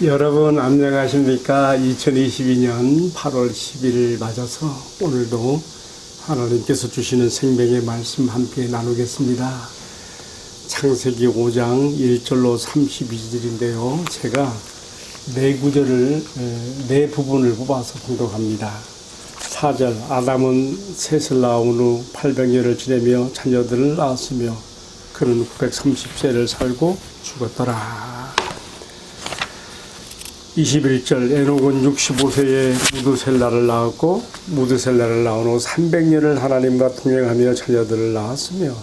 여러분 안녕하십니까? 2022년 8월 10일 맞아서 오늘도 하나님께서 주시는 생명의 말씀 함께 나누겠습니다. 창세기 5장 1절로 32절인데요. 제가 네 부분을 뽑아서 봉독합니다. 4절 아담은 셋을 낳은 후 800년을 지내며 자녀들을 낳았으며 그는 930세를 살고 죽었더라. 21절 에녹은 65세에 무드셀라를 낳았고 무드셀라를 낳은 후 300년을 하나님과 동행하며 자녀들을 낳았으며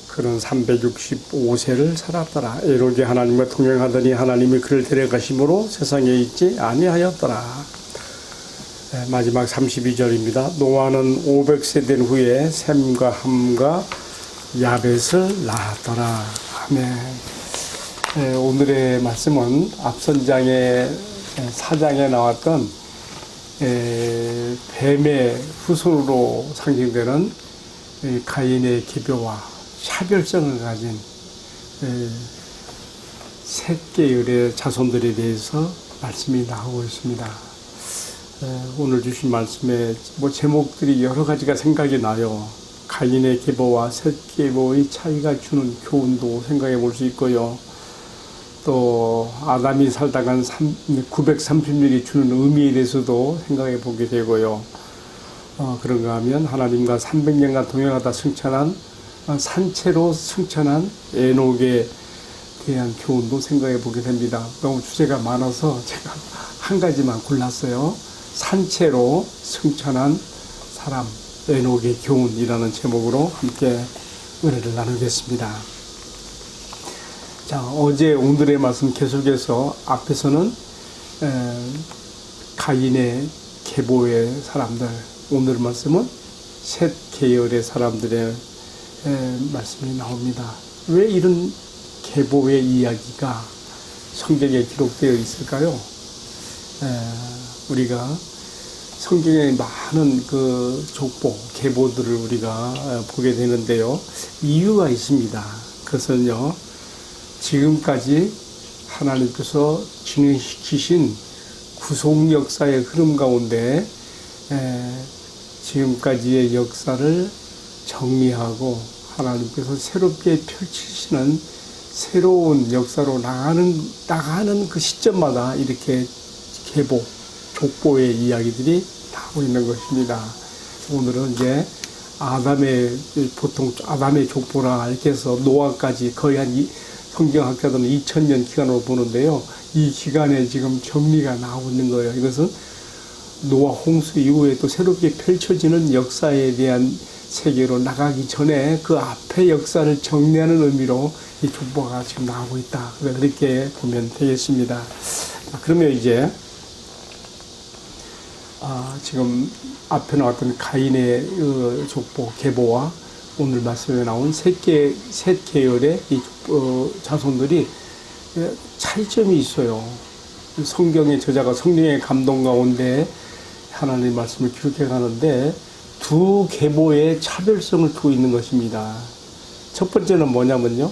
그는 365세를 살았더라. 에녹이 하나님과 동행하더니 하나님이 그를 데려가심으로 세상에 있지 아니하였더라. 마지막 32절입니다. 노아는 500세 된 후에 셈과 함과 야벳을 낳았더라. 아멘. 오늘의 말씀은 앞선 장의 4장에 나왔던 뱀의 후손으로 상징되는 가인의 기묘와 차별성을 가진 셋 계열의 자손들에 대해서 말씀이 나오고 있습니다. 오늘 주신 말씀의 제목들이 여러 가지가 생각이 나요. 가인의 계보와 셋 계보의 차이가 주는 교훈도 생각해 볼 수 있고요. 또 아담이 살다간 930년이 주는 의미에 대해서도 생각해 보게 되고요. 그런가 하면 하나님과 300년간 동행하다 승천한 산채로 승천한 에녹에 대한 교훈도 생각해 보게 됩니다. 너무 주제가 많아서 제가 한 가지만 골랐어요. 산채로 승천한 사람 에녹의 교훈이라는 제목으로 함께 은혜를 나누겠습니다. 자, 어제 오늘의 말씀 계속해서 앞에서는 가인의 계보의 사람들, 오늘 말씀은 셋 계열의 사람들의 말씀이 나옵니다. 왜 이런 계보의 이야기가 성경에 기록되어 있을까요? 우리가 성경에 많은 그 족보, 계보들을 우리가 보게 되는데요. 이유가 있습니다. 그것은요, 지금까지 하나님께서 진행시키신 구속 역사의 흐름 가운데 지금까지의 역사를 정리하고 하나님께서 새롭게 펼치시는 새로운 역사로 나가는 그 시점마다 이렇게 계보, 족보의 이야기들이 나오고 있는 것입니다. 오늘은 이제 보통 아담의 족보라 이렇게 해서 노아까지 거의 성경학자들은 2000년 기간으로 보는데요. 이 기간에 지금 정리가 나오고 있는 거예요. 이것은 노아 홍수 이후에 또 새롭게 펼쳐지는 역사에 대한 세계로 나가기 전에 그 앞의 역사를 정리하는 의미로 이 족보가 지금 나오고 있다. 그렇게 보면 되겠습니다. 그러면 이제 지금 앞에 나왔던 가인의 족보, 계보와 오늘 말씀에 나온 셋 계열의 이 자손들이 차이점이 있어요. 성경의 저자가 성령의 감동 가운데 하나님의 말씀을 기록해 가는데 두 계보의 차별성을 두고 있는 것입니다. 첫 번째는 뭐냐면요,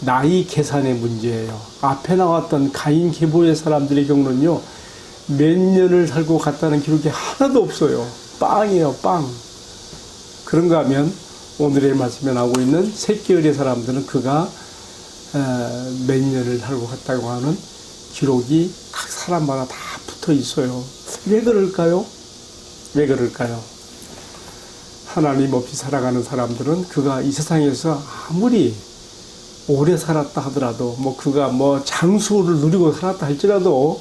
나이 계산의 문제예요. 앞에 나왔던 가인 계보의 사람들의 경우는요, 몇 년을 살고 갔다는 기록이 하나도 없어요. 빵이에요, 빵. 그런가 하면 오늘의 말씀에 나오고 있는 셋 계열의 사람들은 그가 몇 년을 살고 갔다고 하는 기록이 각 사람마다 다 붙어 있어요. 왜 그럴까요? 왜 그럴까요? 하나님 없이 살아가는 사람들은 그가 이 세상에서 아무리 오래 살았다 하더라도 그가 장수를 누리고 살았다 할지라도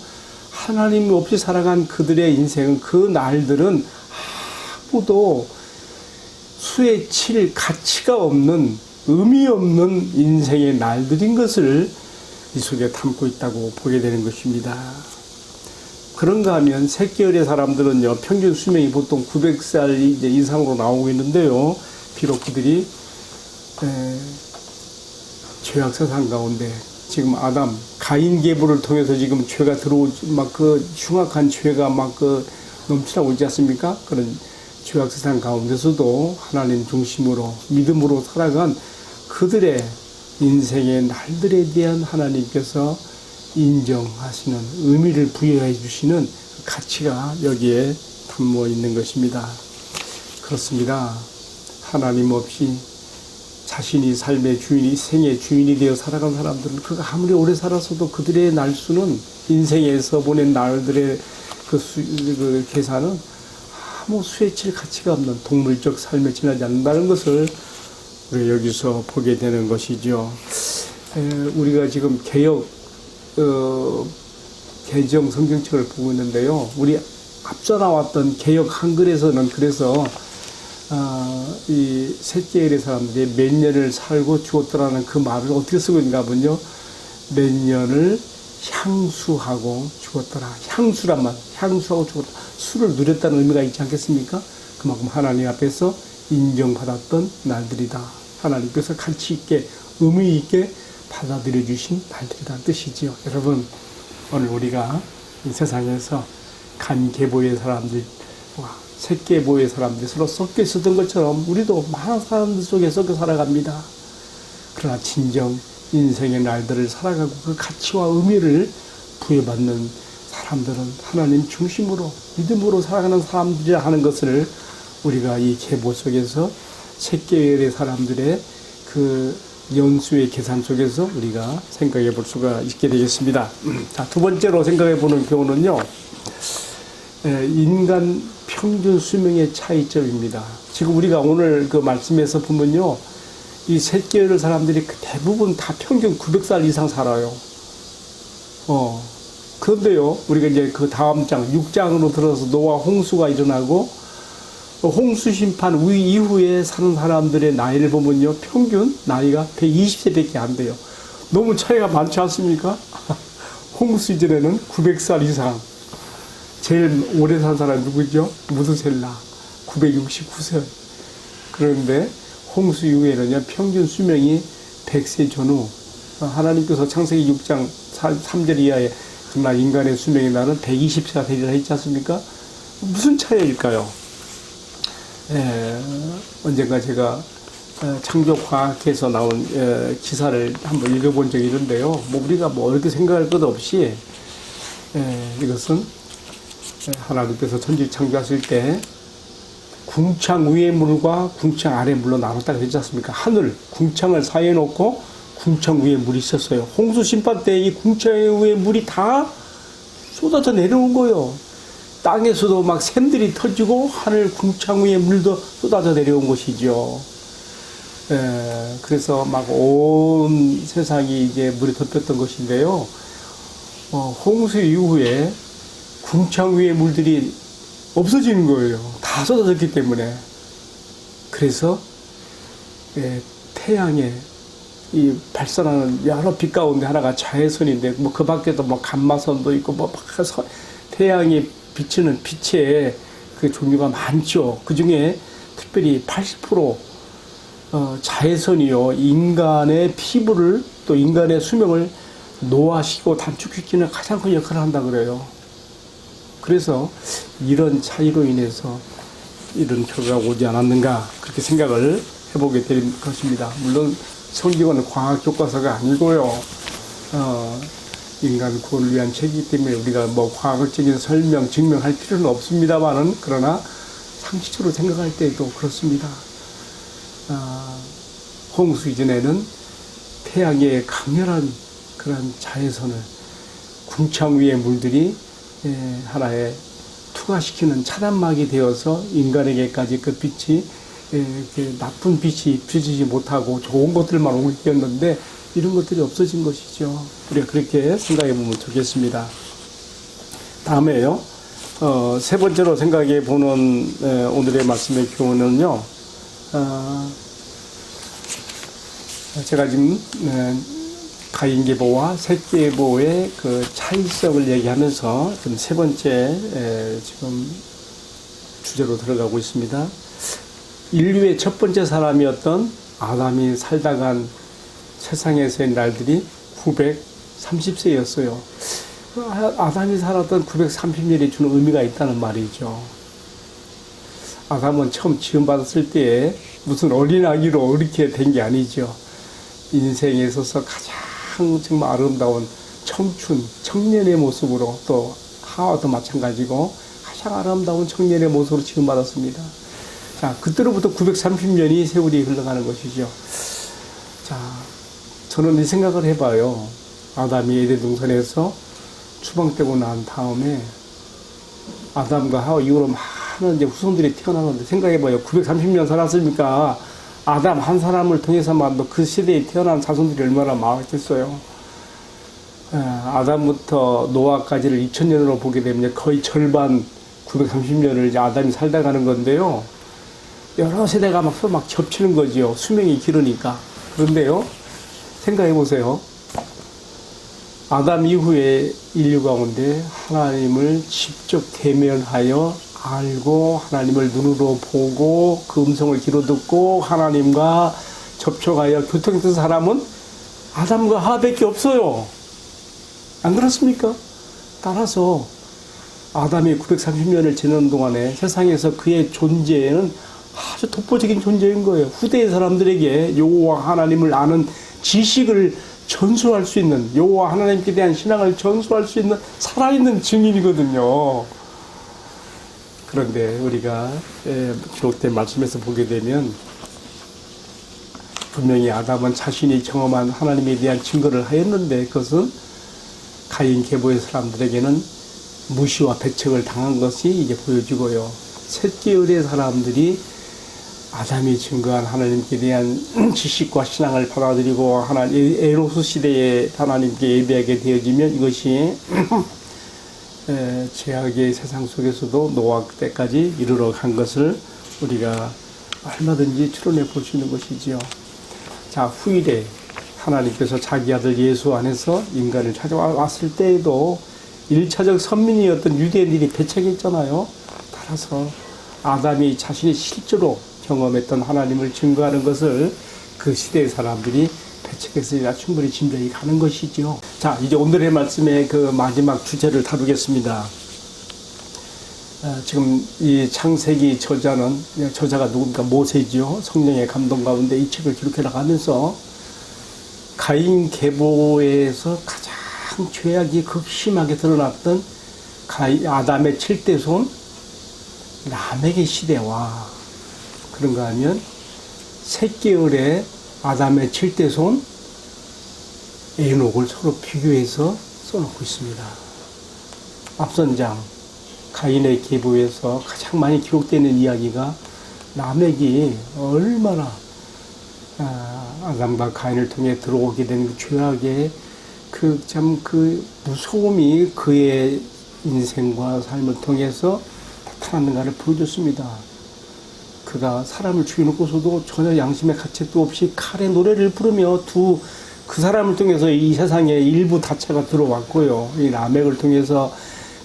하나님 없이 살아간 그들의 인생은 그 날들은 아무도 수에 칠 가치가 없는 의미 없는 인생의 날들인 것을 이 속에 담고 있다고 보게 되는 것입니다. 그런가 하면 셋 계열의 사람들은요, 평균 수명이 보통 900살 이상으로 나오고 있는데요, 비록 그들이 죄악 세상 가운데 지금 가인 계보를 통해서 지금 죄가 흉악한 죄가 넘쳐나고 있지 않습니까? 그런 죄악 세상 가운데서도 하나님 중심으로 믿음으로 살아간 그들의 인생의 날들에 대한 하나님께서 인정하시는, 의미를 부여해 주시는 가치가 여기에 담모 있는 것입니다. 그렇습니다. 하나님 없이 자신이 삶의 주인이, 생의 주인이 되어 살아간 사람들은 그가 아무리 오래 살았어도 그들의 날수는, 인생에서 보낸 날들의 그 계산은 아무 수에 칠 가치가 없는 동물적 삶에 지나지 않는다는 것을 우리가 여기서 보게 되는 것이죠. 우리가 지금 개정 성경책을 보고 있는데요. 우리 앞서 나왔던 개역 한글에서는 그래서 이 셋계열의 사람들이 몇 년을 살고 죽었더라는 그 말을 어떻게 쓰고 있는가 하면요. 몇 년을 향수하고 죽었더라. 향수란 말, 향수하고 죽었다. 술을 누렸다는 의미가 있지 않겠습니까? 그만큼 하나님 앞에서 인정받았던 날들이다. 하나님께서 가치 있게, 의미 있게 받아들여 주신 날들이라는 뜻이지요. 여러분, 오늘 우리가 이 세상에서 간계보의 사람들과 색계보의 사람들이 서로 섞여 있었던 것처럼 우리도 많은 사람들 속에 섞여 살아갑니다. 그러나 진정 인생의 날들을 살아가고 그 가치와 의미를 부여받는 사람들은 하나님 중심으로 믿음으로 살아가는 사람들이라 하는 것을 우리가 이 계보 속에서 색계열의 사람들의 그 연수의 계산 속에서 우리가 생각해 볼 수가 있게 되겠습니다. 자, 두 번째로 생각해 보는 경우는요, 인간 평균 수명의 차이점입니다. 지금 우리가 오늘 그 말씀에서 보면요, 이 셋계열 사람들이 대부분 다 평균 900살 이상 살아요. 그런데요, 우리가 이제 그 다음 장, 6장으로 들어서 노아 홍수가 일어나고, 홍수 심판 이후에 사는 사람들의 나이를 보면요, 평균 나이가 120세밖에 안 돼요. 너무 차이가 많지 않습니까? 홍수 이전에는 900살 이상. 제일 오래 산 사람이 누구죠? 무드셀라. 969세. 그런데 홍수 이후에는요, 평균 수명이 100세 전후. 하나님께서 창세기 6장 3절 이하에 정말 인간의 수명이 나는 120세가 되리라 했지 않습니까? 무슨 차이일까요? 언젠가 제가 창조과학에서 나온 기사를 한번 읽어본 적이 있는데요. 우리가 이렇게 생각할 것 없이 이것은 하나님께서 천지 창조하실 때 궁창 위의 물과 궁창 아래 물로 나눴다고 했지 않습니까? 하늘, 궁창을 사이에 놓고 궁창 위에 물이 있었어요. 홍수 심판 때 이 궁창 위에 물이 다 쏟아져 내려온 거예요. 땅에서도 막 샘들이 터지고 하늘 궁창 위에 물도 쏟아져 내려온 것이죠. 그래서 막 온 세상이 이제 물에 덮였던 것인데요. 홍수 이후에 궁창 위의 물들이 없어지는 거예요. 다 쏟아졌기 때문에. 그래서 태양에 이 발산하는 여러 빛 가운데 하나가 자외선인데 그 밖에도 감마선도 있고 태양이 비치는 빛의 그 종류가 많죠. 그 중에 특별히 80% 자외선이요, 인간의 피부를 또 인간의 수명을 노화시키고 단축시키는 가장 큰 역할을 한다 그래요. 그래서 이런 차이로 인해서 이런 결과가 오지 않았는가, 그렇게 생각을 해보게 될 것입니다. 물론 성경은 과학 교과서가 아니고요, 인간 구원을 위한 책이기 때문에 우리가 과학적인 설명, 증명할 필요는 없습니다만은, 그러나 상식적으로 생각할 때도 그렇습니다. 홍수 이전에는 태양의 강렬한 그런 자외선을 궁창 위의 물들이 하나의 투과시키는 차단막이 되어서 인간에게까지 그 빛이 나쁜 빛이 비치지 못하고 좋은 것들만 오고 있었는데 이런 것들이 없어진 것이죠. 우리가 그렇게 생각해 보면 좋겠습니다. 다음에요, 세 번째로 생각해 보는 오늘의 말씀의 교훈은요, 제가 지금 가인계보와 셋계보의 그 차이성을 얘기하면서 지금 세 번째 지금 주제로 들어가고 있습니다. 인류의 첫 번째 사람이었던 아담이 살다간 세상에서의 날들이 930세였어요. 아담이 살았던 930년이 주는 의미가 있다는 말이죠. 아담은 처음 지음받았을 때에 무슨 어린아기로 이렇게 된 게 아니죠. 인생에 있어서 가장 정말 아름다운 청춘, 청년의 모습으로 또 하와도 마찬가지고 가장 아름다운 청년의 모습으로 지음받았습니다. 자, 그때로부터 930년이 세월이 흘러가는 것이죠. 자, 저는 이 생각을 해봐요. 아담이 에덴 동산에서 추방되고 난 다음에 아담과 하와 이후로 많은 이제 후손들이 태어나는데 생각해봐요. 930년 살았으니까 아담 한 사람을 통해서만 그 시대에 태어난 자손들이 얼마나 많았겠어요. 아담부터 노아까지를 2000년으로 보게 되면 거의 절반 930년을 이제 아담이 살다 가는 건데요. 여러 세대가 막 겹치는 거지요. 수명이 길으니까. 그런데요, 생각해 보세요. 아담 이후에 인류 가운데 하나님을 직접 대면하여 알고 하나님을 눈으로 보고 그 음성을 귀로 듣고 하나님과 접촉하여 교통했던 사람은 아담과 하와밖에 없어요. 안 그렇습니까? 따라서 아담이 930년을 지내는 동안에 세상에서 그의 존재는 아주 독보적인 존재인 거예요. 후대의 사람들에게 여호와 하나님을 아는 지식을 전수할 수 있는, 여호와 하나님께 대한 신앙을 전수할 수 있는 살아있는 증인이거든요. 그런데 우리가 기록된 말씀에서 보게 되면 분명히 아담은 자신이 경험한 하나님에 대한 증거를 하였는데 그것은 가인 계보의 사람들에게는 무시와 배척을 당한 것이 이제 보여지고요. 셋 계열의 사람들이 아담이 증거한 하나님께 대한 지식과 신앙을 받아들이고 에노스 시대에 하나님께 예배하게 되어지면 이것이 죄악의 세상 속에서도 노아 때까지 이르러 간 것을 우리가 얼마든지 추론해 볼 수 있는 것이지요. 자, 후일에 하나님께서 자기 아들 예수 안에서 인간을 찾아왔을 때에도 1차적 선민이었던 유대인들이 배척했잖아요. 따라서 아담이 자신이 실제로 경험했던 하나님을 증거하는 것을 그 시대의 사람들이 배척했으니까 충분히 짐작이 가는 것이죠. 자, 이제 오늘의 말씀의 그 마지막 주제를 다루겠습니다. 지금 이 창세기 저자가 누굽니까? 모세지요. 성령의 감동 가운데 이 책을 기록해 나가면서 가인 계보에서 가장 죄악이 극심하게 드러났던 아담의 7대손 라멕의 시대와 그런가 하면 셋계열의 아담의 7대손 에녹을 서로 비교해서 써놓고 있습니다. 앞선 장 가인의 계보에서 가장 많이 기록되는 이야기가 라멕이 얼마나 아담과 가인을 통해 들어오게 된 죄악의 그 무서움이 그의 인생과 삶을 통해서 나타났는가를 보여줬습니다. 그가 사람을 죽여놓고서도 전혀 양심의 가책도 없이 칼의 노래를 부르며 그 사람을 통해서 이 세상에 일부 다처가 들어왔고요. 이 라멕을 통해서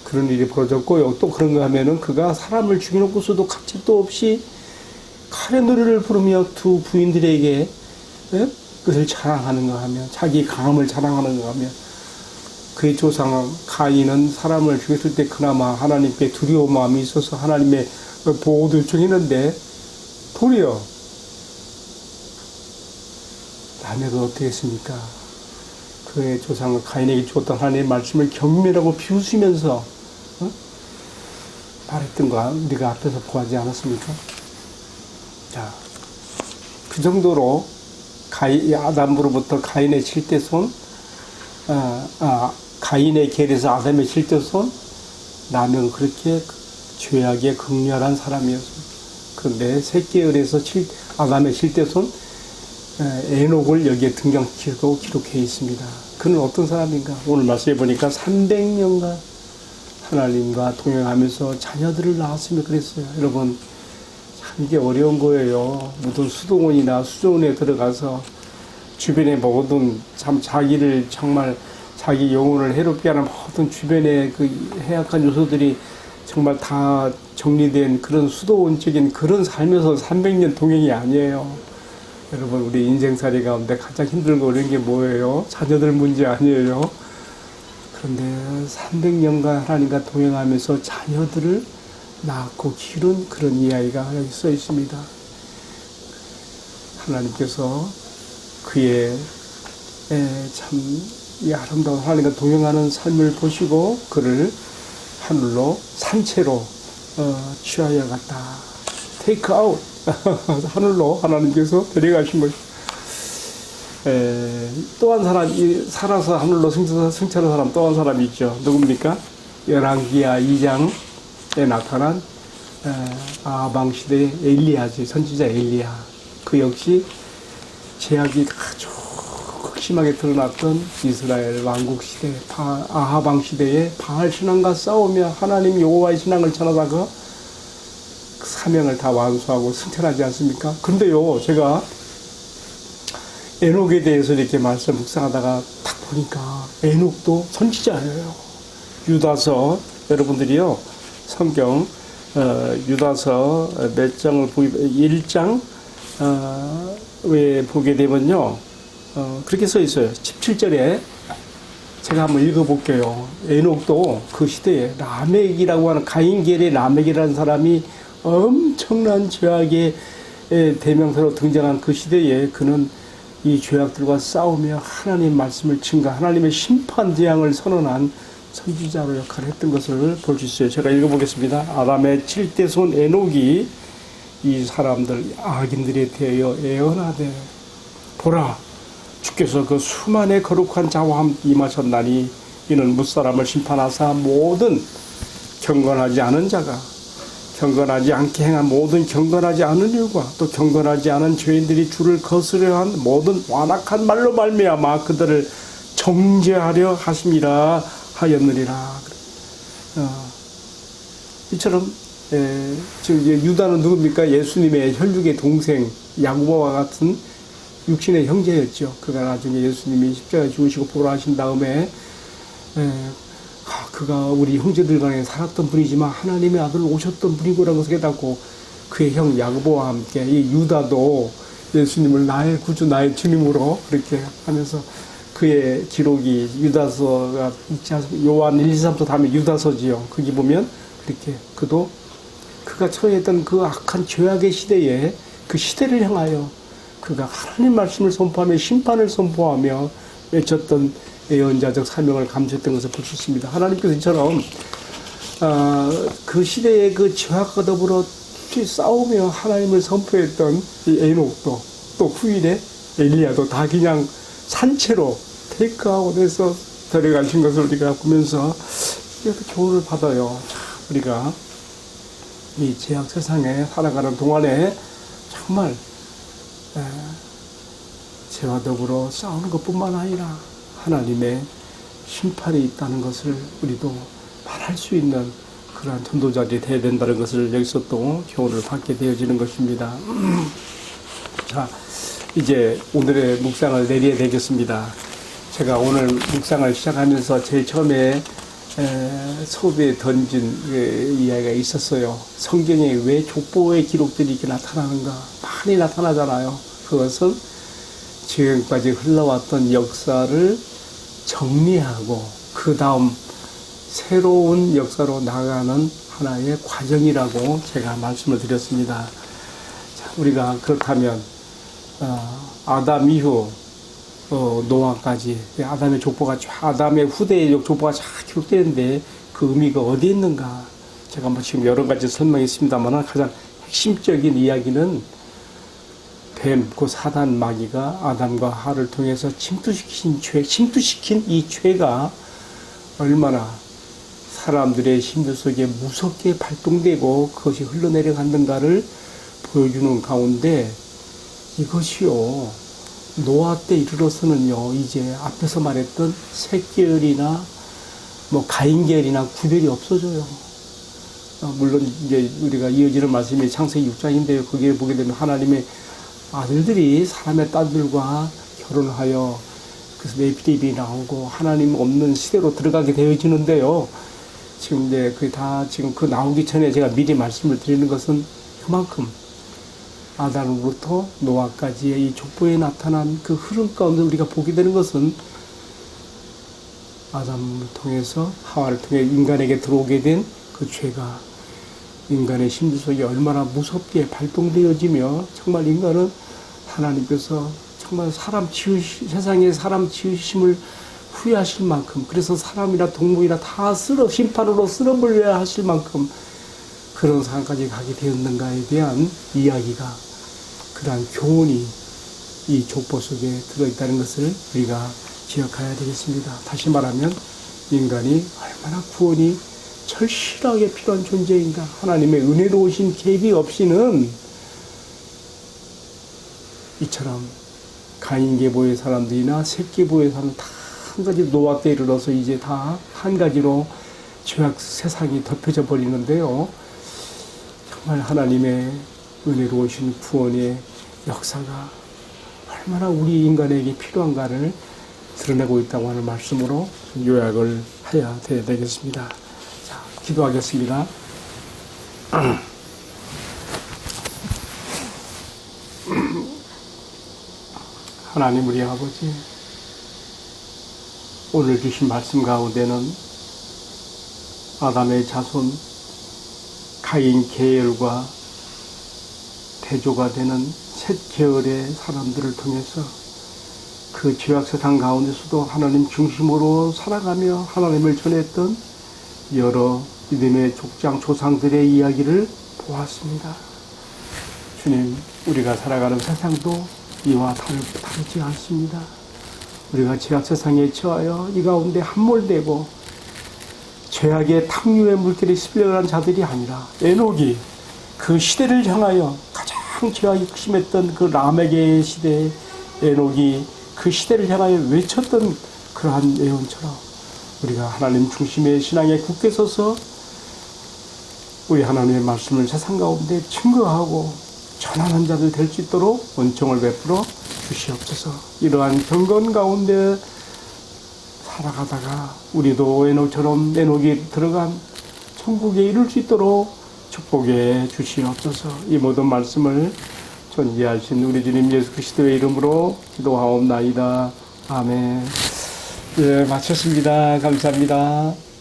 그런 일이 벌어졌고요. 또 그런가 하면은 그가 사람을 죽여놓고서도 가책도 없이 칼의 노래를 부르며 두 부인들에게 그것을 자랑하는가 하면 자기 강함을 자랑하는가 하면 그의 조상 가인은 사람을 죽였을 때 그나마 하나님께 두려운 마음이 있어서 하나님의 보호도 요청했는데 도리어 라멕은 어떻게 했습니까? 그의 조상 가인에게 주었던 하나님의 말씀을 경멸하고 비웃으면서 말했던 거 우리가 앞에서 보지 않았습니까? 자, 그 정도로 아담으로부터 가인의 7대손 가인의 계에서 아담의 7대손 라멕은 그렇게 죄악에 극렬한 사람이었습니다. 그런데 셋계열에서 아담의 7대손 에녹을 여기에 등장시키고 기록해 있습니다. 그는 어떤 사람인가? 오늘 말씀해 보니까 300년간 하나님과 동행하면서 자녀들을 낳았으며 그랬어요. 여러분, 참 이게 어려운 거예요. 무슨 수도원이나 수조원에 들어가서 주변에 모든 참 자기를 정말 자기 영혼을 해롭게 하는 모든 주변의 그 해악한 요소들이 정말 다 정리된 그런 수도원적인 그런 삶에서 300년 동행이 아니에요. 여러분, 우리 인생살이 가운데 가장 힘들고 어려운 게 뭐예요? 자녀들 문제 아니에요? 그런데 300년간 하나님과 동행하면서 자녀들을 낳고 기른 그런 이야기가 여기 써 있습니다. 하나님께서 그의 참 이 아름다운 하나님과 동행하는 삶을 보시고 그를 하늘로 산채로 취하여 갔다. 테이크 아웃. 하늘로 하나님께서 데려가신 것이. 또 한 사람, 살아서 하늘로 승천한 사람 또 한 사람이 있죠. 누굽니까? 열왕기하 2장에 나타난 아방 시대의 엘리야지, 선지자 엘리야. 그 역시 제약이 아주 극심하게 드러났던 이스라엘 왕국 시대, 아하방 시대에 바알 신앙과 싸우며 하나님 여호와의 신앙을 전하다가 그 사명을 다 완수하고 승천하지 않습니까? 근데요, 제가 에녹에 대해서 이렇게 말씀 묵상하다가 딱 보니까 에녹도 선지자예요. 유다서, 여러분들이요, 성경, 유다서 몇 장을 1장, 왜 보게 되면요, 그렇게 써 있어요. 17절에 제가 한번 읽어볼게요. 에녹도 그 시대에 라멕이라고 하는 가인계의 라멕이라는 사람이 엄청난 죄악의 대명사로 등장한 그 시대에 그는 이 죄악들과 싸우며 하나님 말씀을 증가, 하나님의 심판 재앙을 선언한 선지자로 역할을 했던 것을 볼 수 있어요. 제가 읽어보겠습니다. 아담의 7대 손 에녹이 이 사람들 악인들에 대하여 애언하되 보라, 주께서 그 수만의 거룩한 자와 함께 임하셨나니 이는 무사람을 심판하사 모든 경건하지 않은 자가 경건하지 않게 행한 모든 경건하지 않은 일과 또 경건하지 않은 죄인들이 주를 거스려 한 모든 완악한 말로 말미암아 그들을 정죄하려 하심이라 하였느니라. 이처럼 지금 유다는 누굽니까? 예수님의 혈육의 동생 야고보와 같은 육신의 형제였죠. 그가 나중에 예수님이 십자가에 죽으시고 부활하신 다음에 그가 우리 형제들 간에 살았던 분이지만 하나님의 아들로 오셨던 분이고라는 것을 깨닫고 그의 형 야고보와 함께 이 유다도 예수님을 나의 구주 나의 주님으로 그렇게 하면서 그의 기록이 유다서가 있지 않습니까? 요한 1, 2, 3서 다음에 유다서지요. 거기 보면 그렇게 그가 처해했던 그 악한 죄악의 시대에 그 시대를 향하여 그가 하나님 말씀을 선포하며 심판을 선포하며 외쳤던 예언자적 사명을 감수했던 것을 볼 수 있습니다. 하나님께서 이처럼 그 시대의 그 죄악과 더불어 싸우며 하나님을 선포했던 이 에녹도 또 후일에 엘리야도 다 그냥 산채로 테이크아웃해서 데려가신 것을 우리가 보면서 이렇게 교훈을 받아요. 우리가 이 죄악 세상에 살아가는 동안에 정말 죄와 더불어 싸우는 것뿐만 아니라 하나님의 심판이 있다는 것을 우리도 말할 수 있는 그러한 전도자들이 되어야 된다는 것을 여기서 또 교훈을 받게 되어지는 것입니다. 자, 이제 오늘의 묵상을 내려야 되겠습니다. 제가 오늘 묵상을 시작하면서 제일 처음에 소비에 던진 이야기가 있었어요. 성경에 왜 족보의 기록들이 이렇게 나타나는가? 많이 나타나잖아요. 그것은 지금까지 흘러왔던 역사를 정리하고 그 다음 새로운 역사로 나가는 하나의 과정이라고 제가 말씀을 드렸습니다. 자, 우리가 그렇다면 아담 이후 노아까지 아담의 족보가 아담의 후대의 족보가 쫙 기록되는데 그 의미가 어디에 있는가? 제가 뭐 지금 여러 가지 설명했습니다만 가장 핵심적인 이야기는 뱀, 그 사단 마귀가 아담과 하와를 통해서 침투시킨 이 죄가 얼마나 사람들의 심들 속에 무섭게 발동되고 그것이 흘러내려갔는가를 보여주는 가운데 이것이요, 노아 때 이르러서는요, 이제 앞에서 말했던 셋계열이나 뭐 가인계열이나 구별이 없어져요. 물론 이제 우리가 이어지는 말씀이 창세기 6장인데요. 거기에 보게 되면 하나님의 아들들이 사람의 딸들과 결혼하여 그래서 네피림이 나오고 하나님 없는 시대로 들어가게 되어지는데요. 지금 이제 그게 다 지금 그 나오기 전에 제가 미리 말씀을 드리는 것은 그만큼 아담으로부터 노아까지의 이 족보에 나타난 그 흐름 가운데 우리가 보게 되는 것은 아담을 통해서 하와를 통해 인간에게 들어오게 된 그 죄가 인간의 심리 속에 얼마나 무섭게 발동되어지며 정말 인간은 하나님께서 정말 세상에 사람 지으심을 후회하실 만큼, 그래서 사람이나 동물이나 다 심판으로 쓸어버려야 하실 만큼 그런 상황까지 가게 되었는가에 대한 이야기가, 그러한 교훈이 이 족보 속에 들어있다는 것을 우리가 기억해야 되겠습니다. 다시 말하면 인간이 얼마나 구원이 절실하게 필요한 존재인가. 하나님의 은혜로우신 계획이 없이는 이처럼 가인 계보의 사람들이나 셋 계보의 사람들 다 한 가지 노아 때 이르러서 이제 다 한 가지로 죄악 세상이 덮여져 버리는데요. 정말 하나님의 은혜로우신 구원의 역사가 얼마나 우리 인간에게 필요한가를 드러내고 있다고 하는 말씀으로 요약을 해야 되겠습니다. 자, 기도하겠습니다. 하나님 우리 아버지, 오늘 주신 말씀 가운데는 아담의 자손 가인 계열과 대조가 되는 셋 계열의 사람들을 통해서 그 죄악 세상 가운데서도 하나님 중심으로 살아가며 하나님을 전했던 여러 믿음의 족장 조상들의 이야기를 보았습니다. 주님, 우리가 살아가는 세상도 이와 다르지 않습니다. 우리가 죄악 세상에 처하여 이 가운데 함몰되고 죄악의 탕류의 물결에 습려간 자들이 아니라 에녹이 그 시대를 향하여 가장 죄악이 심했던 그 라멕의 시대에 에녹이 그 시대를 향하여 외쳤던 그러한 예언처럼 우리가 하나님 중심의 신앙에 굳게 서서 우리 하나님의 말씀을 세상 가운데 증거하고 전하는 자들 될 수 있도록 은총을 베풀어 주시옵소서. 이러한 경건 가운데 살아가다가 우리도 에녹이 들어간 천국에 이룰 수 있도록 축복해 주시옵소서. 이 모든 말씀을 존귀하신 우리 주님 예수 그리스도의 이름으로 기도하옵나이다. 아멘. 네, 마쳤습니다. 감사합니다.